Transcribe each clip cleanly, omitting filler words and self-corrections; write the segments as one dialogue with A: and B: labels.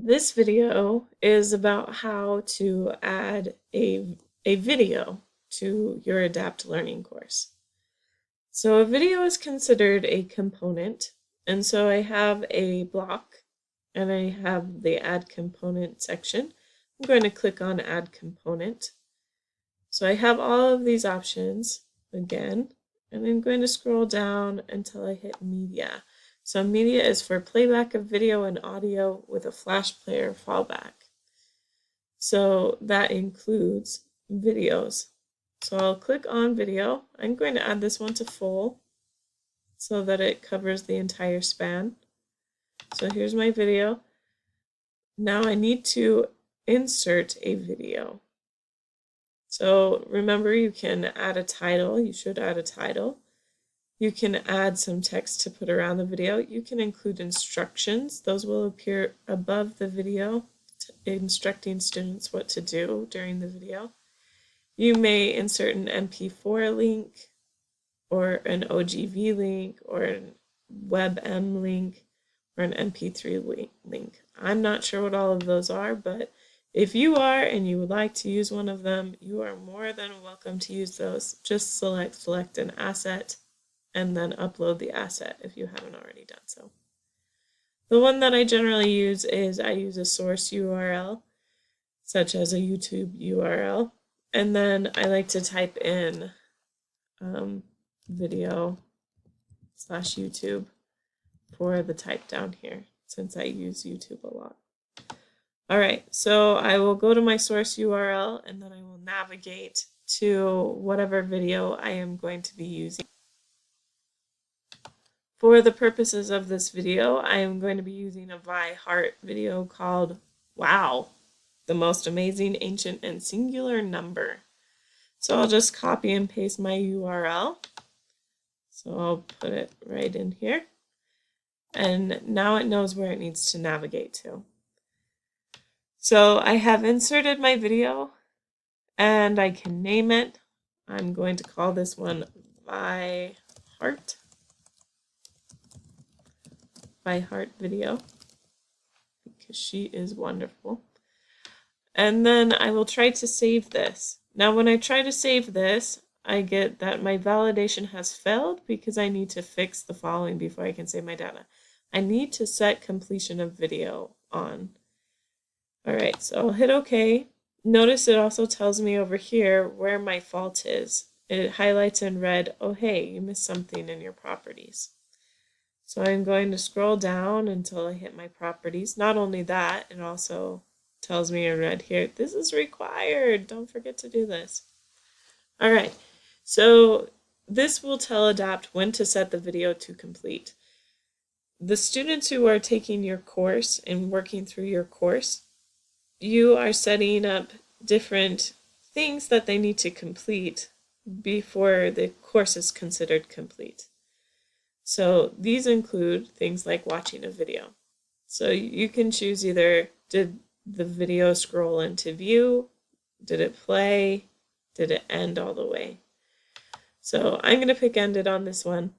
A: This video is about how to add a video to your Adapt Learning course. So a video is considered a component, and so I have a block and I have the Add Component section. I'm going to click on Add Component. So I have all of these options again, and I'm going to scroll down until I hit Media. So media is for playback of video and audio with a flash player fallback. So that includes videos. So I'll click on video. I'm going to add this one to full so that it covers the entire span. So here's my video. Now I need to insert a video. So remember, you can add a title. You should add a title. You can add some text to put around the video. You can include instructions. Those will appear above the video, instructing students what to do during the video. You may insert an MP4 link or an OGV link or a WebM link or an MP3 link. I'm not sure what all of those are, but if you are and you would like to use one of them, you are more than welcome to use those. Just select an asset and then upload the asset if you haven't already done so. The one that I generally use is I use a source URL, such as a YouTube URL, and then I like to type in video/YouTube for the type down here, since I use YouTube a lot. Alright, so I will go to my source URL and then I will navigate to whatever video I am going to be using. For the purposes of this video, I am going to be using a Vi-Heart video called Wow, the most amazing ancient and singular number. So I'll just copy and paste my URL. So I'll put it right in here. And now it knows where it needs to navigate to. So I have inserted my video and I can name it. I'm going to call this one Vi-Heart video because she is wonderful. And then I will try to save this. Now when I try to save this, I get that my validation has failed because I need to fix the following before I can save my data. I need to set completion of video on. Alright, so I'll hit OK. Notice it also tells me over here where my fault is. It highlights in red, oh hey, you missed something in your properties. So I'm going to scroll down until I hit my properties. Not only that, it also tells me in red here, this is required. Don't forget to do this. Alright, so this will tell Adapt when to set the video to complete. The students who are taking your course and working through your course, you are setting up different things that they need to complete before the course is considered complete. So these include things like watching a video. So you can choose either, did the video scroll into view? Did it play? Did it end all the way? So I'm going to pick ended on this one.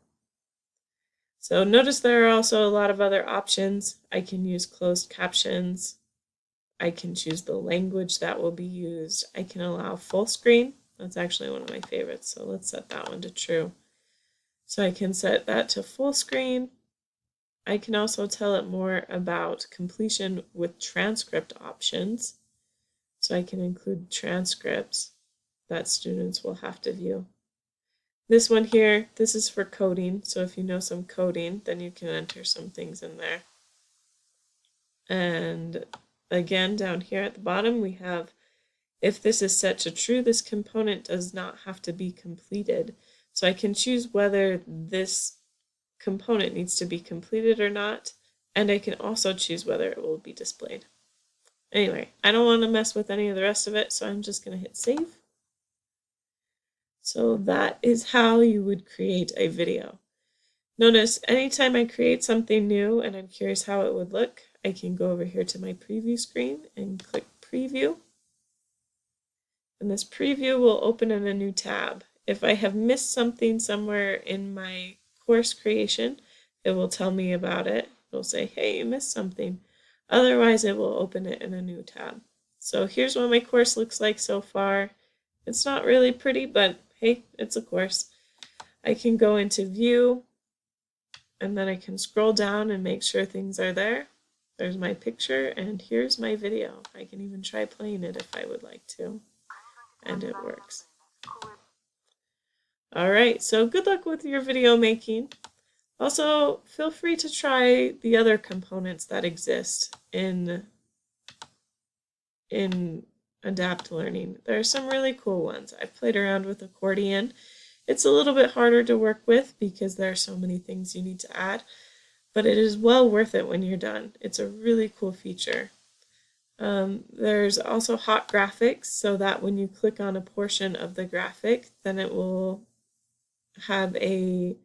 A: So notice there are also a lot of other options. I can use closed captions. I can choose the language that will be used. I can allow full screen. That's actually one of my favorites, so let's set that one to true. So I can set that to full screen. I can also tell it more about completion with transcript options. So I can include transcripts that students will have to view. This one here, this is for coding. So if you know some coding, then you can enter some things in there. And again, down here at the bottom, we have, if this is set to true, this component does not have to be completed. So I can choose whether this component needs to be completed or not, and I can also choose whether it will be displayed. Anyway, I don't want to mess with any of the rest of it, so I'm just going to hit save. So that is how you would create a video. Notice anytime I create something new and I'm curious how it would look, I can go over here to my preview screen and click preview. And this preview will open in a new tab. If I have missed something somewhere in my course creation, it will tell me about it. It'll say, hey, you missed something. Otherwise, it will open it in a new tab. So here's what my course looks like so far. It's not really pretty, but hey, it's a course. I can go into View, and then I can scroll down and make sure things are there. There's my picture, and here's my video. I can even try playing it if I would like to, and it works. Alright, so good luck with your video making. Also, feel free to try the other components that exist in Adapt Learning. There are some really cool ones. I've played around with Accordion. It's a little bit harder to work with because there are so many things you need to add, but it is well worth it when you're done. It's a really cool feature. There's also hot graphics, so that when you click on a portion of the graphic, then it will have a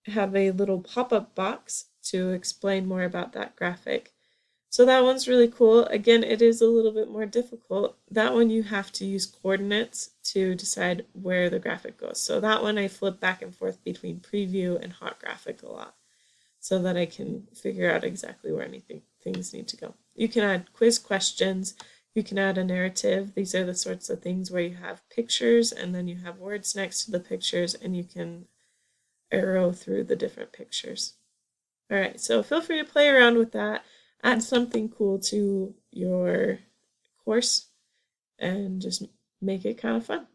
A: little pop-up box to explain more about that graphic. So that one's really cool. Again, it is a little bit more difficult. That one you have to use coordinates to decide where the graphic goes. So that one I flip back and forth between preview and hot graphic a lot so that I can figure out exactly where things need to go. You can add quiz questions. You can add a narrative. These are the sorts of things where you have pictures and then you have words next to the pictures and you can arrow through the different pictures. Alright, so feel free to play around with that. Add something cool to your course and just make it kind of fun.